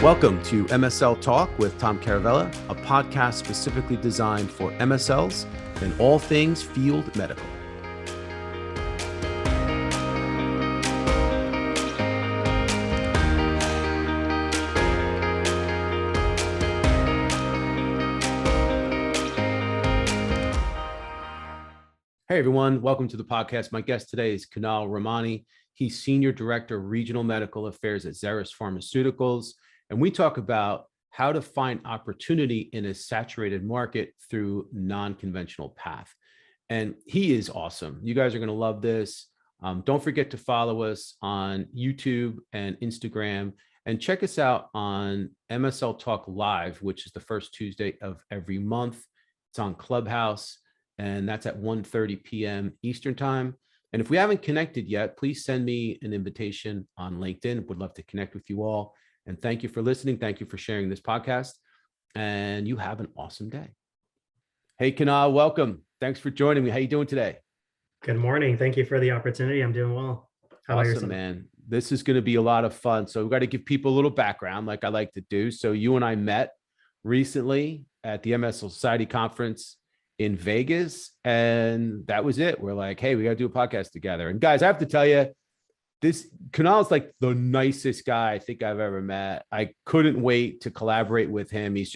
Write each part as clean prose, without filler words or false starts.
Welcome to MSL Talk with Tom Caravela, a podcast specifically designed for MSLs and all things field medical. Hey everyone, welcome to the podcast. My guest today is Canal. He's Senior Director of Regional Medical Affairs at Xeris Pharmaceuticals. And we talk about how to find opportunity in a saturated market through non-conventional path. And he is awesome. You guys are going to love this. Don't forget to follow us on YouTube and Instagram, and check us out on MSL Talk Live, which is the first Tuesday of every month. It's on Clubhouse, and that's at 1:30 p.m. Eastern time. And if we haven't connected yet, please send me an invitation on LinkedIn. Would love to connect with you all. And thank you for listening. Thank you for sharing this podcast. And you have an awesome day. Hey, Canal, welcome. Thanks for joining me. How you doing today? Good morning. Thank you for the opportunity. I'm doing well. How about yourself? Man. This is going to be a lot of fun. So we've got to give people a little background like I like to do. So you and I met recently at the MSL Society conference in Vegas, and that was it. We're like, hey, we got to do a podcast together. And guys, I have to tell you, this Canal is like the nicest guy I think I've ever met. I couldn't wait to collaborate with him. He's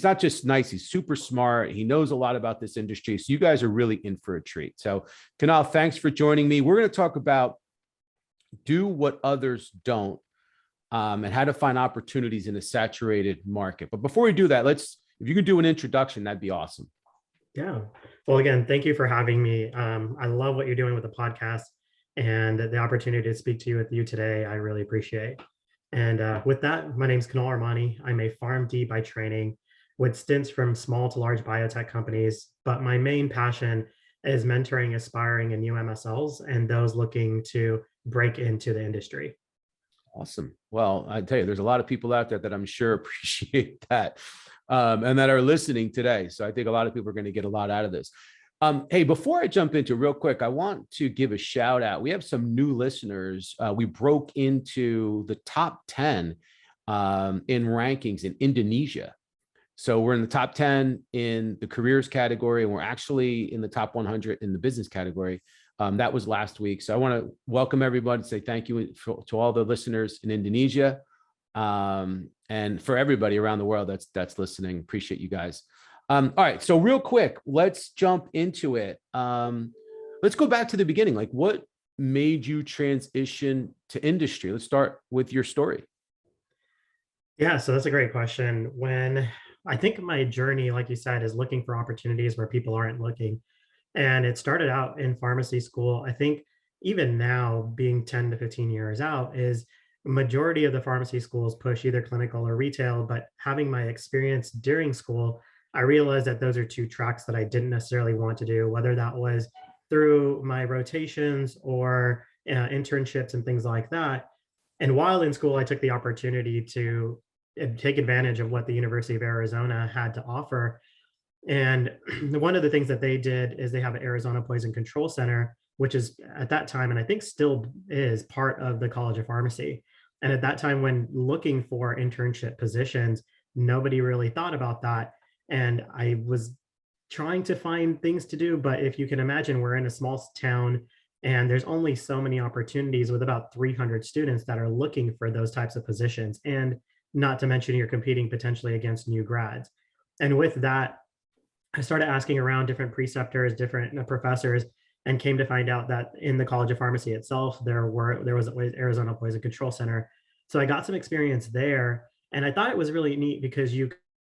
not just nice, he's super smart. He knows a lot about this industry. So you guys are really in for a treat. So Canal, thanks for joining me. We're going to talk about do what others don't, and how to find opportunities in a saturated market. But before we do that, if you could do an introduction, that'd be awesome. Yeah. Well, again, thank you for having me. I love what you're doing with the podcast. And the opportunity to speak to you with you today, I really appreciate. And with that, my name is Canal. I'm a PharmD by training with stints from small to large biotech companies. But my main passion is mentoring aspiring and new MSLs and those looking to break into the industry. Awesome. Well, I tell you, there's a lot of people out there that I'm sure appreciate that and that are listening today. So I think a lot of people are going to get a lot out of this. Hey, before I jump into real quick, I want to give a shout out. We have some new listeners. We broke into the top 10 in rankings in Indonesia. So we're in the top 10 in the careers category, and we're actually in the top 100 in the business category. That was last week. So I want to welcome everybody, say thank you to all the listeners in Indonesia, and for everybody around the world that's listening. Appreciate you guys. All right. So real quick, let's jump into it. Let's go back to the beginning. Like, what made you transition to industry? Let's start with your story. Yeah, so that's a great question. When I think my journey, like you said, is looking for opportunities where people aren't looking. And it started out in pharmacy school. I think even now, being 10 to 15 years out, is majority of the pharmacy schools push either clinical or retail. But having my experience during school, I realized that those are two tracks that I didn't necessarily want to do, whether that was through my rotations or internships and things like that. And while in school, I took the opportunity to take advantage of what the University of Arizona had to offer. And one of the things that they did is they have an Arizona Poison Control Center, which is at that time, and I think still is, part of the College of Pharmacy. And at that time, when looking for internship positions, nobody really thought about that. And I was trying to find things to do. But if you can imagine, we're in a small town and there's only so many opportunities with about 300 students that are looking for those types of positions. And not to mention, you're competing potentially against new grads. And with that, I started asking around different preceptors, different professors, and came to find out that in the College of Pharmacy itself, there was Arizona Poison Control Center. So I got some experience there. And I thought it was really neat because you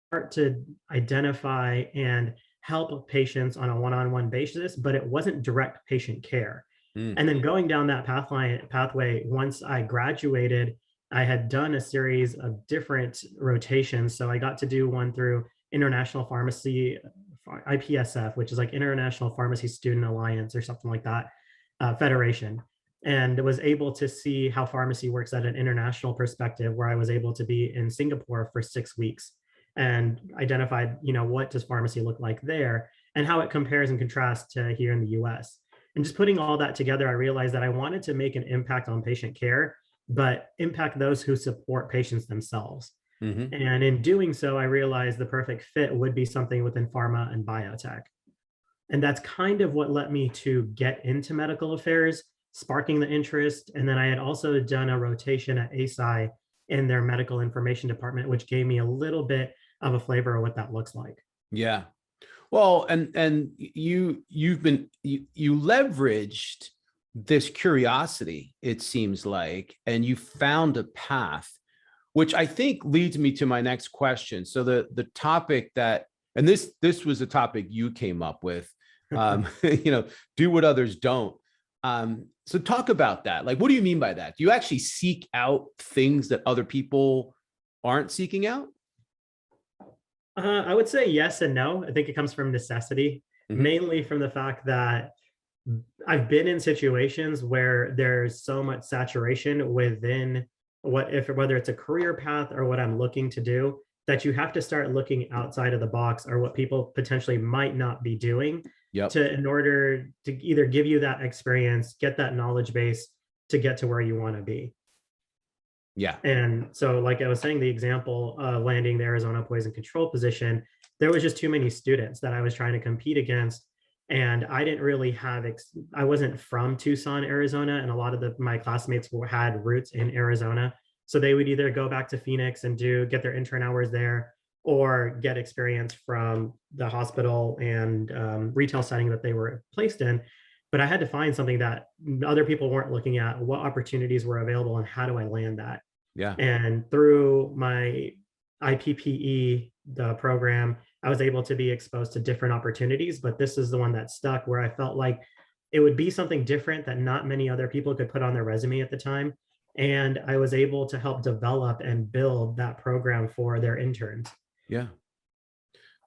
start to identify and help patients on a one-on-one basis, but it wasn't direct patient care. And then going down that pathway, once I graduated, I had done a series of different rotations. So I got to do one through International Pharmacy, IPSF, which is like International Pharmacy Student Alliance or something like that, federation. And was able to see how pharmacy works at an international perspective, where I was able to be in Singapore for 6 weeks and identified, what does pharmacy look like there and how it compares and contrasts to here in the US. And just putting all that together, I realized that I wanted to make an impact on patient care but impact those who support patients themselves. Hmm. And in doing so, I realized the perfect fit would be something within pharma and biotech. And that's kind of what led me to get into medical affairs, sparking the interest. And then I had also done a rotation at ASI in their medical information department, which gave me a little bit of a flavor of what that looks like. Yeah. Well, and you leveraged this curiosity, it seems like, and you found a path, which I think leads me to my next question. So the topic that, and this was a topic you came up with, do what others don't. So talk about that. Like, what do you mean by that? Do you actually seek out things that other people aren't seeking out? I would say yes and no. I think it comes from necessity, Hmm. mainly from the fact that I've been in situations where there's so much saturation within whether it's a career path or what I'm looking to do, that you have to start looking outside of the box or what people potentially might not be doing Yep. to in order to either give you that experience, get that knowledge base to get to where you want to be. Yeah. And so, like I was saying, the example landing the Arizona poison control position, there was just too many students that I was trying to compete against. And I didn't really have, I wasn't from Tucson, Arizona, and a lot of my classmates had roots in Arizona. So they would either go back to Phoenix and get their intern hours there, or get experience from the hospital and retail setting that they were placed in. But I had to find something that other people weren't looking at, what opportunities were available, and how do I land that? Yeah. And through my IPPE, the program, I was able to be exposed to different opportunities, but this is the one that stuck, where I felt like it would be something different that not many other people could put on their resume at the time. And I was able to help develop and build that program for their interns. Yeah.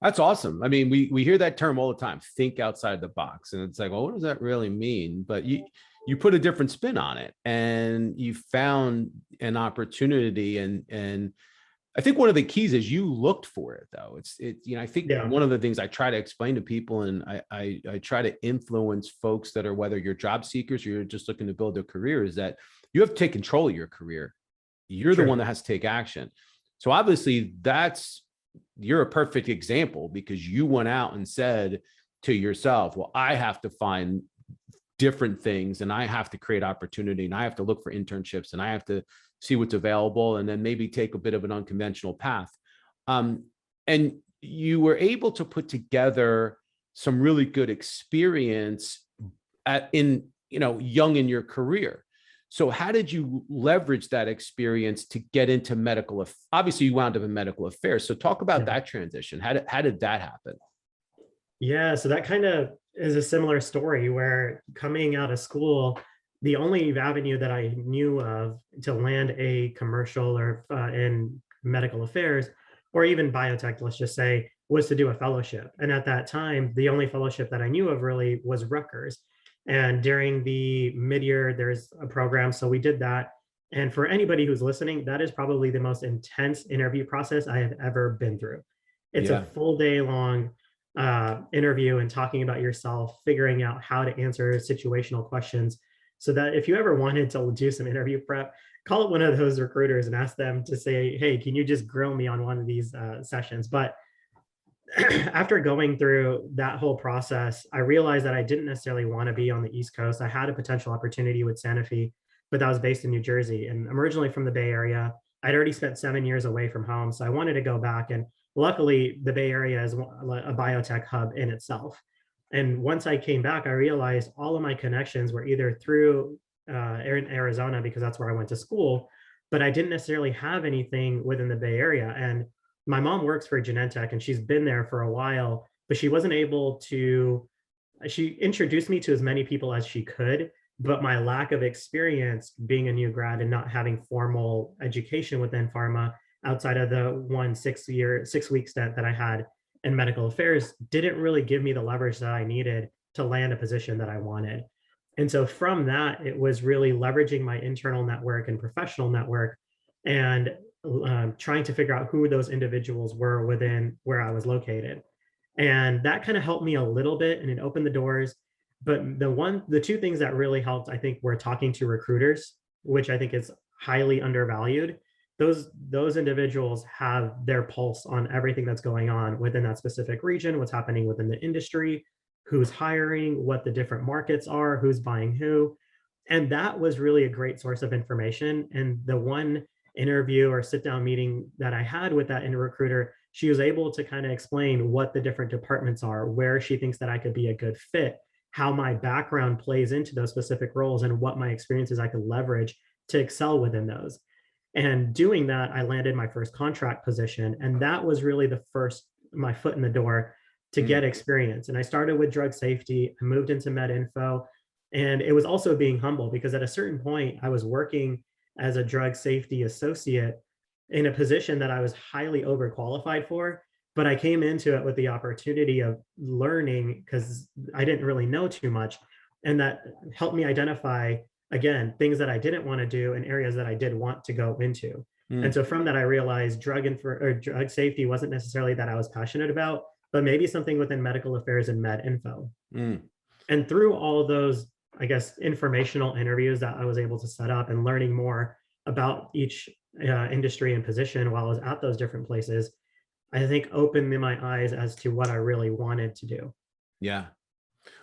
That's awesome. I mean, we hear that term all the time, think outside the box. And it's like, well, what does that really mean? But you put a different spin on it, and you found an opportunity. And I think one of the keys is you looked for it, though. I think Yeah, one of the things I try to explain to people, and I try to influence folks that are, whether you're job seekers or you're just looking to build a career, is that you have to take control of your career. You're the true. one that has to take action. So obviously you're a perfect example, because you went out and said to yourself, well, I have to find different things, and I have to create opportunity, and I have to look for internships, and I have to see what's available, and then maybe take a bit of an unconventional path. And you were able to put together some really good experience young in your career. So how did you leverage that experience to get into medical? Obviously, you wound up in medical affairs. So talk about Yeah. that transition. How did that happen? Yeah, so that kind of is a similar story, where coming out of school, the only avenue that I knew of to land a commercial or in medical affairs, or even biotech, let's just say, was to do a fellowship. And at that time, the only fellowship that I knew of really was Rutgers. And during the mid-year, there's a program, so we did that. And for anybody who's listening, that is probably the most intense interview process I have ever been through. It's a Yeah. full day long interview and talking about yourself, figuring out how to answer situational questions. So that if you ever wanted to do some interview prep, call up one of those recruiters and ask them to say, hey, can you just grill me on one of these sessions? But after going through that whole process, I realized that I didn't necessarily want to be on the East Coast. I had a potential opportunity with Sanofi, but that was based in New Jersey. And I'm originally from the Bay Area. I'd already spent 7 years away from home. So I wanted to go back. And luckily, the Bay Area is a biotech hub in itself. And once I came back, I realized all of my connections were either through in Arizona, because that's where I went to school, but I didn't necessarily have anything within the Bay Area. And my mom works for Genentech, and she's been there for a while, but she wasn't able to, she introduced me to as many people as she could, but my lack of experience being a new grad and not having formal education within pharma outside of the 6 week stint that I had in medical affairs didn't really give me the leverage that I needed to land a position that I wanted. And so from that, it was really leveraging my internal network and professional network, and trying to figure out who those individuals were within where I was located. And that kind of helped me a little bit, and it opened the doors. But the two things that really helped, I think, were talking to recruiters, which I think is highly undervalued, those individuals have their pulse on everything that's going on within that specific region, what's happening within the industry, who's hiring, what the different markets are, who's buying who. And that was really a great source of information. And the one interview or sit down meeting that I had with that recruiter, she was able to kind of explain what the different departments are, where she thinks that I could be a good fit, how my background plays into those specific roles, and what my experiences I could leverage to excel within those. And doing that, I landed my first contract position. And that was really the first, my foot in the door to Mm. get experience. And I started with drug safety, I moved into med info. And it was also being humble because at a certain point, I was working as a drug safety associate in a position that I was highly overqualified for. But I came into it with the opportunity of learning because I didn't really know too much. And that helped me identify, again, things that I didn't want to do and areas that I did want to go into. And Mm. so from that, I realized drug safety wasn't necessarily that I was passionate about, but maybe something within medical affairs and med info. Mm. And through all of those, I guess, informational interviews that I was able to set up and learning more about each industry and position while I was at those different places, I think opened my eyes as to what I really wanted to do. Yeah.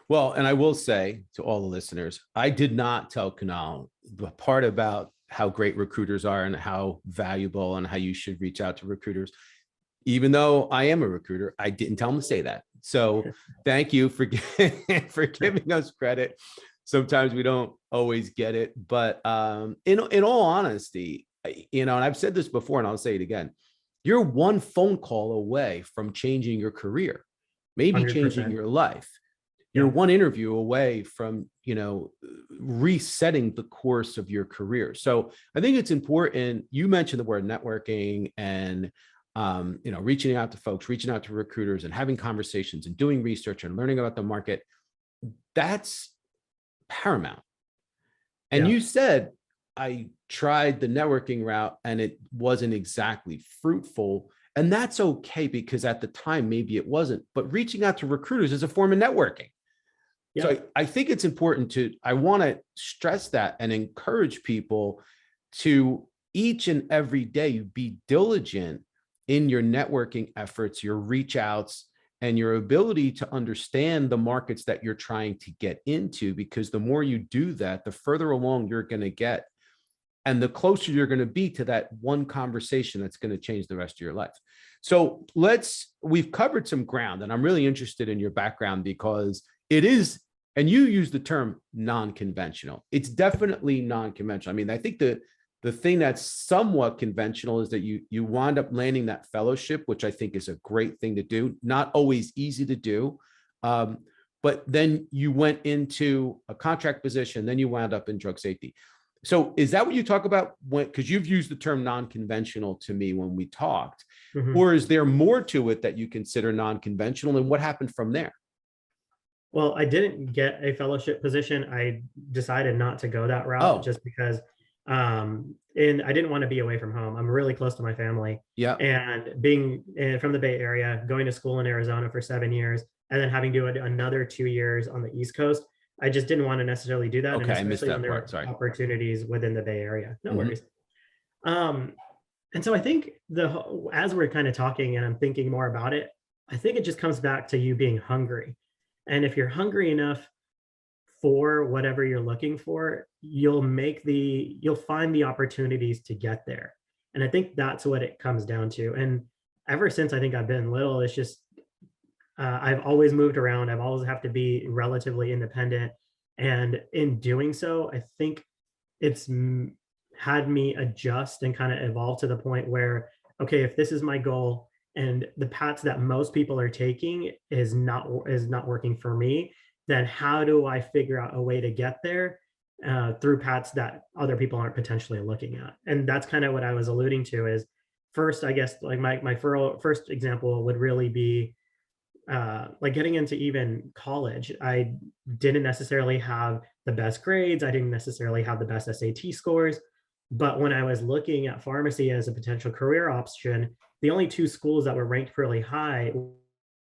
Well, and I will say to all the listeners, I did not tell Canal the part about how great recruiters are and how valuable and how you should reach out to recruiters. Even though I am a recruiter, I didn't tell him to say that. So thank you for, for giving us credit. Sometimes we don't always get it, but in all honesty, and I've said this before and I'll say it again, you're one phone call away from changing your career, maybe changing 100%. your life. You're Yeah. one interview away from, resetting the course of your career. So I think it's important. You mentioned the word networking and, reaching out to folks, reaching out to recruiters and having conversations and doing research and learning about the market. That's paramount. And Yeah. you said, I tried the networking route and it wasn't exactly fruitful. And that's okay because at the time, maybe it wasn't, but reaching out to recruiters is a form of networking. Yeah. So I think it's important I want to stress that and encourage people to each and every day be diligent in your networking efforts, your reach outs, and your ability to understand the markets that you're trying to get into, because the more you do that, the further along you're going to get. And the closer you're going to be to that one conversation that's going to change the rest of your life. So we've covered some ground, and I'm really interested in your background because it is, and you use the term non-conventional. It's definitely non-conventional. I mean, I think the thing that's somewhat conventional is that you wind up landing that fellowship, which I think is a great thing to do. Not always easy to do. But then you went into a contract position, then you wound up in drug safety. So is that what you talk about because you've used the term non-conventional to me when we talked, Mhm. or is there more to it that you consider non-conventional, and what happened from there? Well, I didn't get a fellowship position. I decided not to go that route Oh, just because and I didn't want to be away from home. I'm really close to my family. yeah. And being from the Bay Area, going to school in Arizona for 7 years, and then having to do another 2 years on the East Coast, I just didn't want to necessarily do that. And Okay, I missed especially when that there part. were Sorry. opportunities within the Bay Area. No Mhm. worries. Um, and so I think as we're kind of talking and I'm thinking more about it, I think it just comes back to you being hungry. And if you're hungry enough for whatever you're looking for, you'll find the opportunities to get there. And I think that's what it comes down to. And ever since I think I've been little, it's just I've always moved around. I've always have to be relatively independent. And in doing so, I think it's had me adjust and kind of evolve to the point where, okay, if this is my goal and the paths that most people are taking is not working for me, then how do I figure out a way to get there through paths that other people aren't potentially looking at? And that's kind of what I was alluding to is first, I guess, like my first example would really be like getting into even college. I didn't necessarily have the best grades. I didn't necessarily have the best SAT scores. But when I was looking at pharmacy as a potential career option, the only two schools that were ranked really high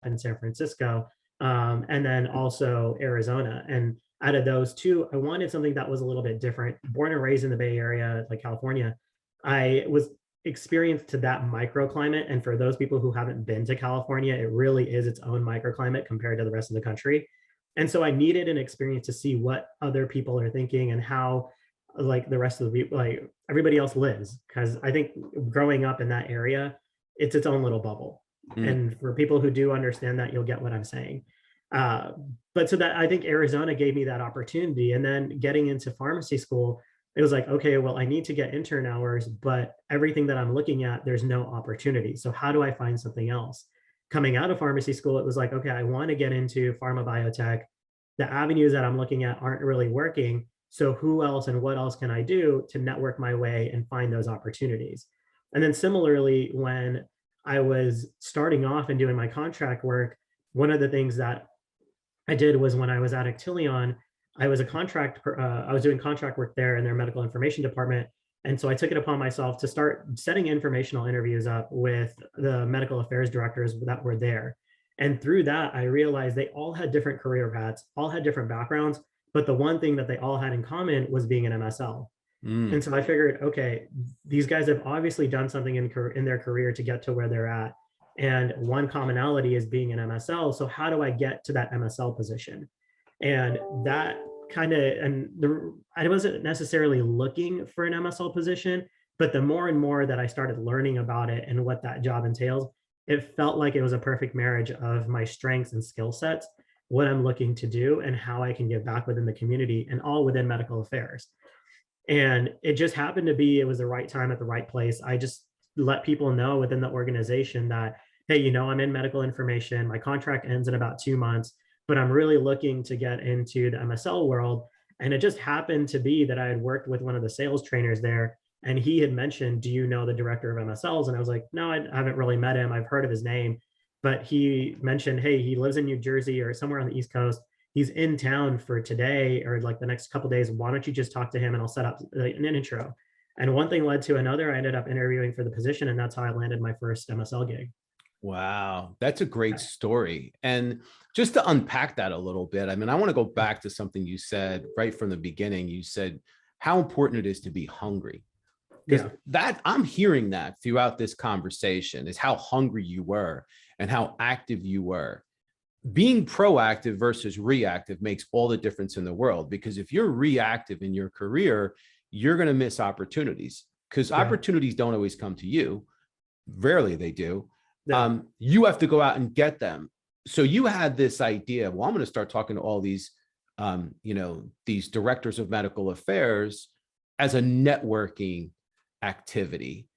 in San Francisco, and then also Arizona. And out of those two, I wanted something that was a little bit different. Born and raised in the Bay Area, like California, I was experienced to that microclimate. And for those people who haven't been to California, it really is its own microclimate compared to the rest of the country. And so I needed an experience to see what other people are thinking and how like the rest of the people, like everybody else lives. Because I think growing up in that area, it's its own little bubble. Mm. And for people who do understand that, you'll get what I'm saying. Uh, but so that I think Arizona gave me that opportunity. And then getting into pharmacy school, it was like, okay, well, I need to get intern hours, but everything that I'm looking at, there's no opportunity. So how do I find something else? Coming out of pharmacy school, it was like, okay, I want to get into pharma biotech. The avenues that I'm looking at aren't really working. So who else and what else can I do to network my way and find those opportunities? And then similarly, when I was starting off and doing my contract work, one of the things that I did was when I was at Actelion, I was I was doing contract work there in their medical information department. And so I took it upon myself to start setting informational interviews up with the medical affairs directors that were there. And through that, I realized they all had different career paths, all had different backgrounds, but the one thing that they all had in common was being an MSL. Mm. And so I figured, okay, these guys have obviously done something in their career to get to where they're at. And one commonality is being an MSL. So how do I get to that MSL position? And that I wasn't necessarily looking for an MSL position, but the more and more that I started learning about it and what that job entails, it felt like it was a perfect marriage of my strengths and skill sets, what I'm looking to do, and how I can give back within the community, and all within medical affairs. And it just happened to be, it was the right time at the right place. I just let people know within the organization that, hey, I'm in medical information. My contract ends in about 2 months, but I'm really looking to get into the MSL world. And it just happened to be that I had worked with one of the sales trainers there. And he had mentioned, do you know the director of MSLs? And I was like, no, I haven't really met him. I've heard of his name. But he mentioned, hey, he lives in New Jersey or somewhere on the East Coast. He's in town for today or like the next couple of days. Why don't you just talk to him and I'll set up an intro? And one thing led to another. I ended up interviewing for the position, and that's how I landed my first MSL gig. Wow, that's a great story. And just to unpack that a little bit, I mean, I want to go back to something you said right from the beginning. You said how important it is to be hungry. Because that I'm hearing that throughout this conversation is how hungry you were and how active you were. Being proactive versus reactive makes all the difference in the world, because if you're reactive in your career, you're going to miss opportunities, because opportunities don't always come to you. Rarely they do. You have to go out and get them. So you had this idea, well, I'm going to start talking to all these, these directors of medical affairs as a networking activity.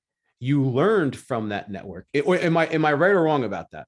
You learned from that network. Am I right or wrong about that?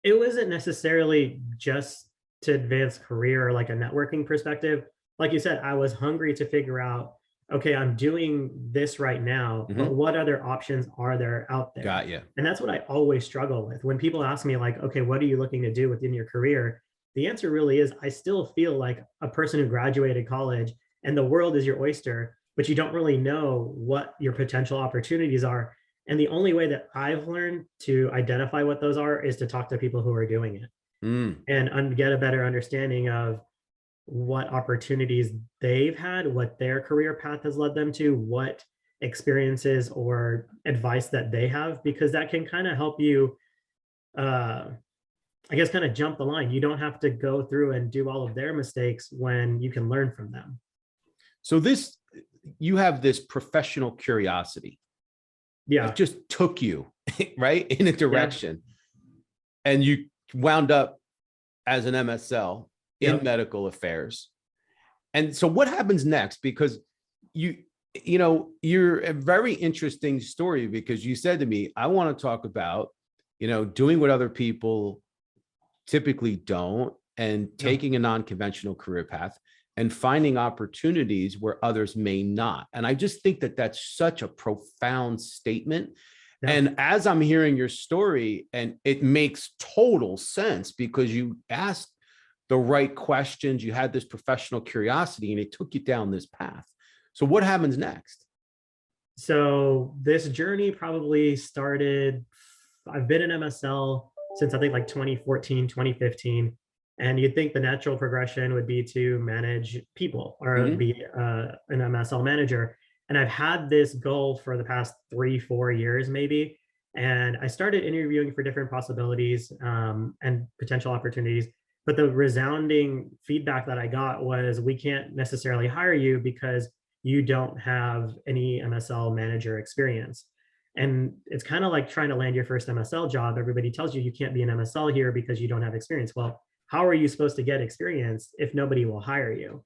It wasn't necessarily just to advance career or like a networking perspective. Like you said, I was hungry to figure out, okay, I'm doing this right now, but what other options are there out there? Got you. And that's what I always struggle with. When people ask me like, okay, what are you looking to do within your career? The answer really is, I still feel like a person who graduated college and the world is your oyster, but you don't really know what your potential opportunities are. And the only way that I've learned to identify what those are is to talk to people who are doing it and get a better understanding of what opportunities they've had, what their career path has led them to, what experiences or advice that they have, because that can kind of help you, I guess, kind of jump the line. You don't have to go through and do all of their mistakes when you can learn from them. So you have this professional curiosity. It just took you right in a direction, and you wound up as an MSL in medical affairs. And so what happens next? Because you're a very interesting story, because you said to me, I want to talk about, doing what other people typically don't, and taking a non-conventional career path and finding opportunities where others may not. And I just think that that's such a profound statement. And as I'm hearing your story, and it makes total sense, because you asked the right questions, you had this professional curiosity, and it took you down this path. So what happens next? So this journey probably started, I've been an MSL since I think like 2014, 2015. And you'd think the natural progression would be to manage people or Mhm. be an MSL manager. And I've had this goal for the past 3, 4 years, maybe. And I started interviewing for different possibilities and potential opportunities. But the resounding feedback that I got was, we can't necessarily hire you because you don't have any MSL manager experience. And it's kind of like trying to land your first MSL job. Everybody tells you can't be an MSL here because you don't have experience. Well, how are you supposed to get experience if nobody will hire you?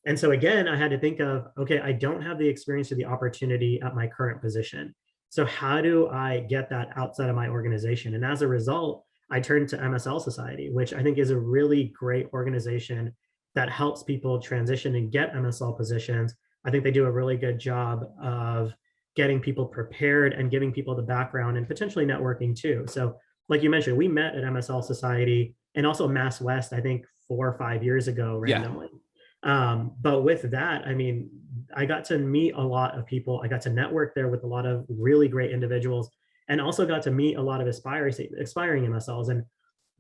And so again, I had to think of, okay, I don't have the experience or the opportunity at my current position. So how do I get that outside of my organization? And as a result, I turned to MSL Society, which I think is a really great organization that helps people transition and get MSL positions. I think they do a really good job of getting people prepared and giving people the background and potentially networking too. So like you mentioned, we met at MSL Society and also Mass West, I think 4 or 5 years ago Yeah. randomly. But with that, I mean, I got to meet a lot of people. I got to network there with a lot of really great individuals, and also got to meet a lot of aspiring MSLs. And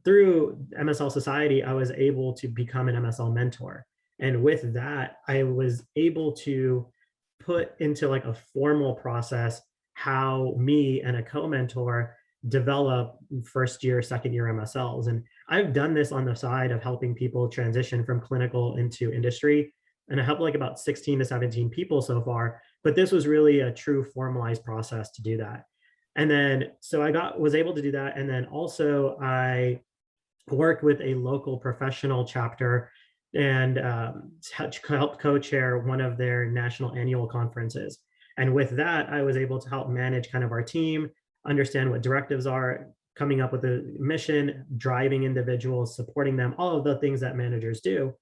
through MSL Society, I was able to become an MSL mentor. And with that, I was able to put into like a formal process how me and a co-mentor develop first year, second year MSLs. And I've done this on the side of helping people transition from clinical into industry. And I helped like about 16 to 17 people so far. But this was really a true formalized process to do that. And then so was able to do that. And then also I worked with a local professional chapter and helped co-chair one of their national annual conferences. And with that, I was able to help manage kind of our team, understand what directives are, coming up with a mission, driving individuals, supporting them, all of the things that managers do.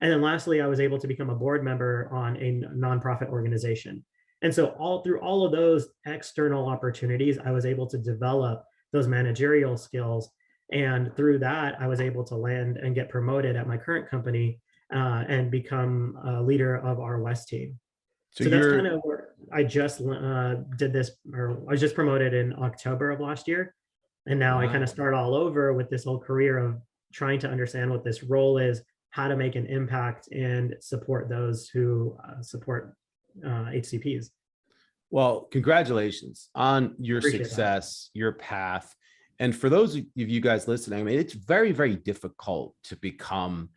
And then lastly, I was able to become a board member on a nonprofit organization. And so through all of those external opportunities, I was able to develop those managerial skills. And through that, I was able to land and get promoted at my current company and become a leader of our West team. So So that's kind you're of where I just did this, or I was just promoted in October of last year. And now I kind of wow. start all over with this whole career of trying to understand what this role is, how to make an impact and support those who support HCPs. Well, congratulations on your Appreciate that. success, your path. And for those of you guys listening, I mean, it's very, very difficult to become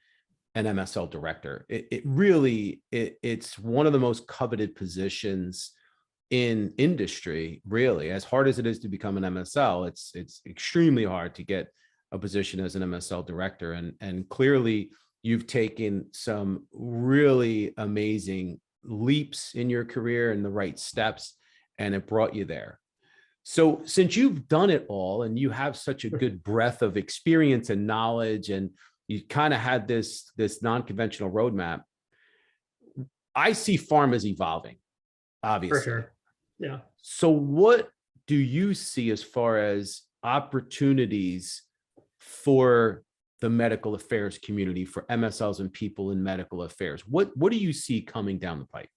an MSL director. It really, it's one of the most coveted positions in industry, really. As hard as it is to become an MSL, it's extremely hard to get a position as an MSL director. And clearly you've taken some really amazing leaps in your career and the right steps, and it brought you there. So since you've done it all and you have such a good breadth of experience and knowledge, and you kind of had this non-conventional roadmap, I see pharma's evolving, For obviously. sure. Yeah. So what do you see as far as opportunities for the medical affairs community, for MSLs and people in medical affairs? What do you see coming down the pipe?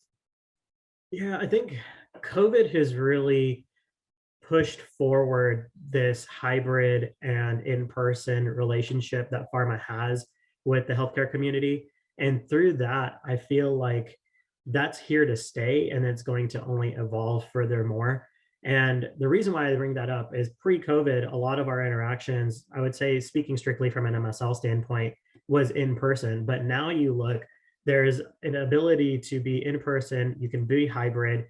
Yeah, I think COVID has really pushed forward this hybrid and in-person relationship that pharma has with the healthcare community. And through that, I feel like that's here to stay and it's going to only evolve furthermore. And the reason why I bring that up is pre-COVID, a lot of our interactions, I would say, speaking strictly from an MSL standpoint, was in person. But now you look, there's an ability to be in person, you can be hybrid,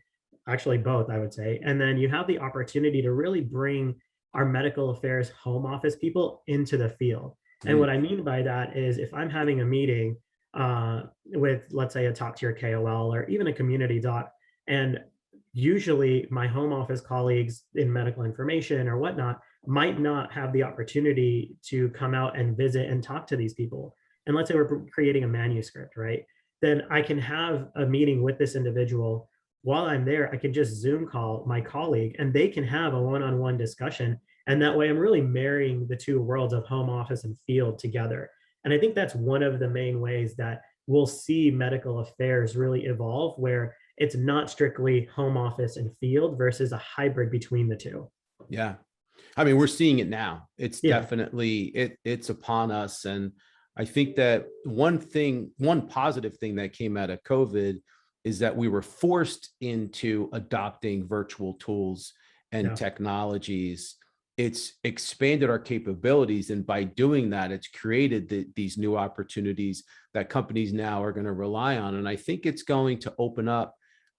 actually both, I would say. And then you have the opportunity to really bring our medical affairs home office people into the field. And Mm, what I mean by that is if I'm having a meeting with, let's say, a top tier KOL or even a community doc, and usually my home office colleagues in medical information or whatnot might not have the opportunity to come out and visit and talk to these people. And let's say we're creating a manuscript, right? Then I can have a meeting with this individual. While I'm there, I can just Zoom call my colleague and they can have a one-on-one discussion. And that way I'm really marrying the two worlds of home office and field together. And I think that's one of the main ways that we'll see medical affairs really evolve, where it's not strictly home office and field versus a hybrid between the two. yeah. I mean, we're seeing it now. It's Yeah, definitely, it's upon us. And I think that one positive thing that came out of COVID is that we were forced into adopting virtual tools and Yeah, technologies. It's expanded our capabilities. And by doing that, it's created these new opportunities that companies now are going to rely on. And I think it's going to open up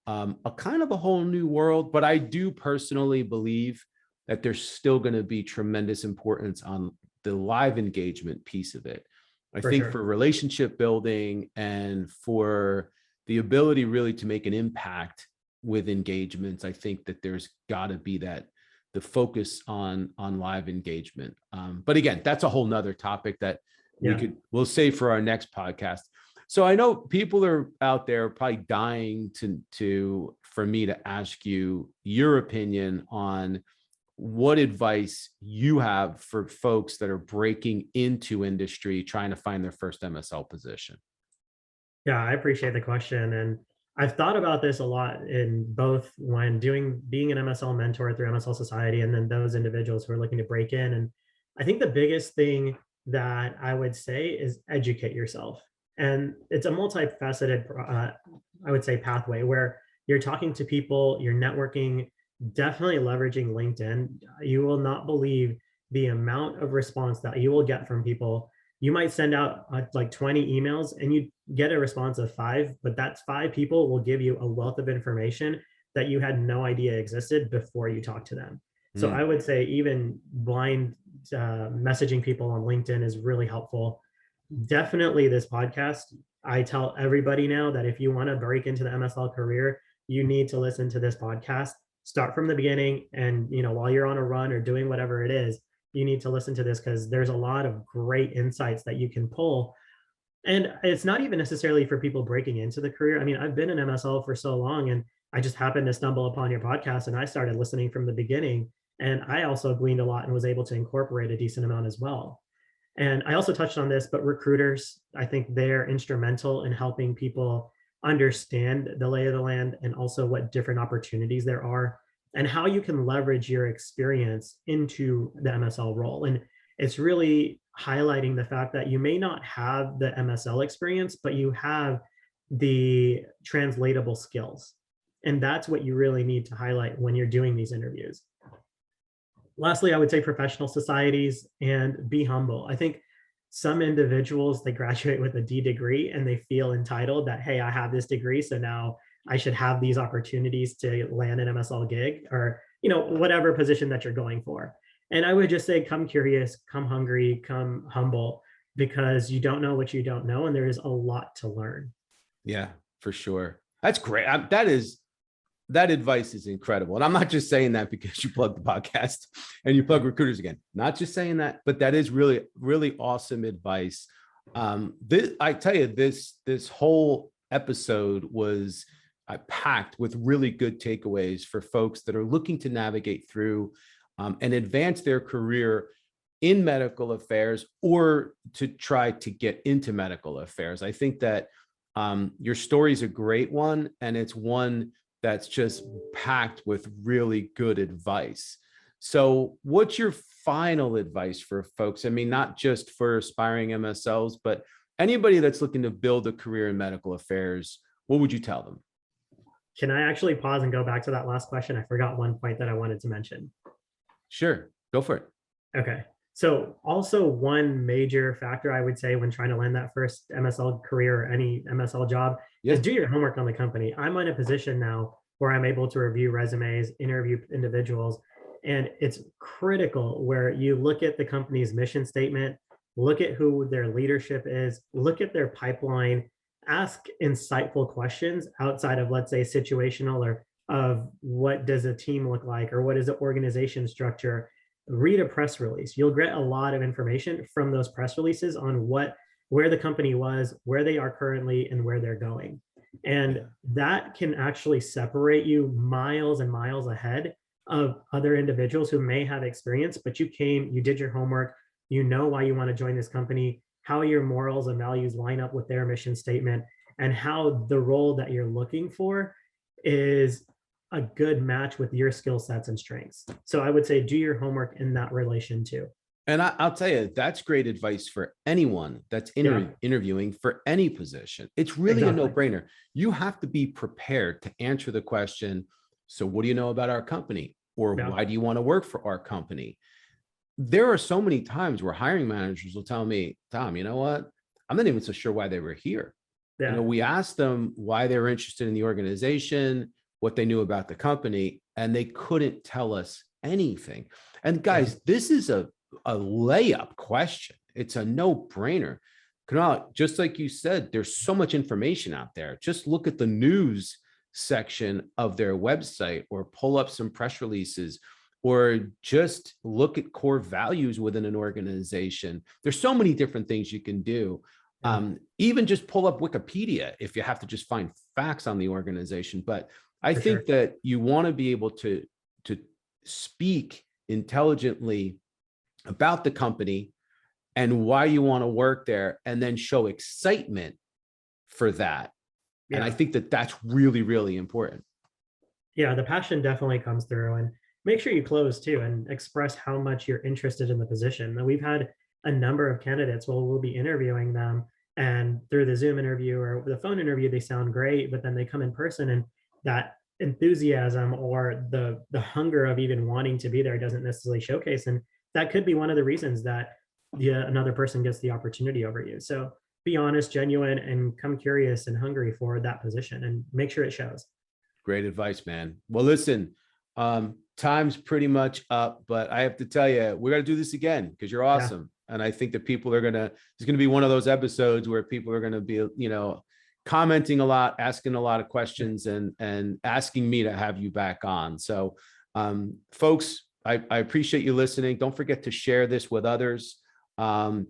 a kind of a whole new world. But I do personally believe that there's still going to be tremendous importance on the live engagement piece of it. I for think sure. for relationship building and for the ability really to make an impact with engagements, I think that there's got to be the focus on live engagement. But again, that's a whole nother topic that Yeah. we'll save for our next podcast. So I know people are out there probably dying for me to ask you your opinion on what advice you have for folks that are breaking into industry, trying to find their first MSL position. Yeah, I appreciate the question. And I've thought about this a lot in both when being an MSL mentor through MSL Society and then those individuals who are looking to break in. And I think the biggest thing that I would say is educate yourself. And it's a multifaceted, I would say, pathway where you're talking to people, you're networking, definitely leveraging LinkedIn. You will not believe the amount of response that you will get from people. You might send out like 20 emails and you get a response of 5, but that's 5 people will give you a wealth of information that you had no idea existed before you talk to them. So I Mm, would say even blind messaging people on LinkedIn is really helpful. Definitely this podcast. I tell everybody now that if you want to break into the MSL career, you need to listen to this podcast. Start from the beginning, and while you're on a run or doing whatever it is, you need to listen to this because there's a lot of great insights that you can pull. And it's not even necessarily for people breaking into the career. I mean, I've been an MSL for so long, and I just happened to stumble upon your podcast and I started listening from the beginning. And I also gleaned a lot and was able to incorporate a decent amount as well. And I also touched on this, but recruiters, I think they're instrumental in helping people understand the lay of the land and also what different opportunities there are and how you can leverage your experience into the MSL role. And it's really highlighting the fact that you may not have the MSL experience, but you have the translatable skills. And that's what you really need to highlight when you're doing these interviews. Lastly, I would say professional societies and be humble. I think some individuals, they graduate with a D degree and they feel entitled that, hey, I have this degree, so now I should have these opportunities to land an MSL gig or, whatever position that you're going for. And I would just say, come curious, come hungry, come humble, because you don't know what you don't know. And there is a lot to learn. yeah, for sure. That's great. That advice is incredible. And I'm not just saying that because you plug the podcast and you plug recruiters again, not just saying that, but that is really, really awesome advice. I tell you, this whole episode was packed with really good takeaways for folks that are looking to navigate through and advance their career in medical affairs or to try to get into medical affairs. I think that your story is a great one, and it's one that's just packed with really good advice. So what's your final advice for folks? I mean, not just for aspiring MSLs, but anybody that's looking to build a career in medical affairs, what would you tell them? Can I actually pause and go back to that last question? I forgot one point that I wanted to mention. Sure, go for it. Okay. So also one major factor I would say when trying to land that first MSL career or any MSL job is Yeah. do your homework on the company. I'm in a position now where I'm able to review resumes, interview individuals, and it's critical where you look at the company's mission statement, look at who their leadership is, look at their pipeline, ask insightful questions outside of, let's say, situational or of what does a team look like or what is the organization structure. Read a press release. You'll get a lot of information from those press releases on where the company was, where they are currently, and where they're going. And Yeah. that can actually separate you miles and miles ahead of other individuals who may have experience, but you did your homework, you know why you want to join this company, how your morals and values line up with their mission statement, and how the role that you're looking for is a good match with your skill sets and strengths. So I would say do your homework in that relation too. And I'll tell you, that's great advice for anyone that's Yeah, interviewing for any position. It's really a exactly. no-brainer. You have to be prepared to answer the question, so what do you know about our company? Or Yeah, why do you want to work for our company? There are so many times where hiring managers will tell me, Tom, you know what? I'm not even so sure why they were here. yeah, We asked them why they were interested in the organization, what they knew about the company, and they couldn't tell us anything. And yeah, guys, this is a layup question. It's a no-brainer. Canal, just like you said, there's so much information out there. Just look at the news section of their website or pull up some press releases or just look at core values within an organization. There's so many different things you can do. yeah, Even just pull up Wikipedia if you have to just find facts on the organization. But I for sure. think that you want to be able to speak intelligently about the company and why you want to work there, and then show excitement for that. And I Yeah. think that that's really, really important. Yeah, the passion definitely comes through, and make sure you close too and express how much you're interested in the position. And we've had a number of candidates, well, we'll be interviewing them, and through the Zoom interview or the phone interview, they sound great, but then they come in person and that enthusiasm or the hunger of even wanting to be there doesn't necessarily showcase. And that could be one of the reasons that another person gets the opportunity over you. So be honest, genuine, and come curious and hungry for that position and make sure it shows. Great advice, man. Well, listen, time's pretty much up, but I have to tell you, we're going to do this again because you're Yeah. awesome. And I think that people are it's going to be one of those episodes where people are going to be, commenting a lot, asking a lot of questions and asking me to have you back on. So, folks, I appreciate you listening. Don't forget to share this with others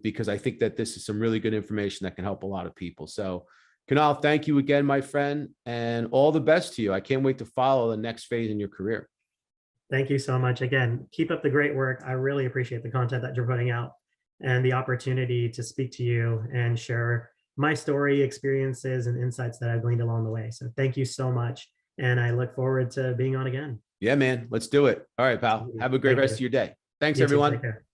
because I think that this is some really good information that can help a lot of people. So, Canal, thank you again, my friend, and all the best to you. I can't wait to follow the next phase in your career. Thank you so much. Again, keep up the great work. I really appreciate the content that you're putting out and the opportunity to speak to you and share my story, experiences, and insights that I've gleaned along the way. So thank you so much. And I look forward to being on again. Yeah, man, let's do it. All right, pal. Have a great Thank rest you. of your day. Thanks, You too. Take everyone. care.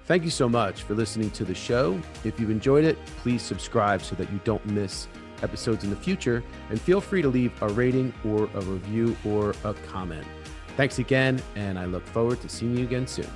Thank you so much for listening to the show. If you've enjoyed it, please subscribe so that you don't miss episodes in the future. And feel free to leave a rating or a review or a comment. Thanks again, and I look forward to seeing you again soon.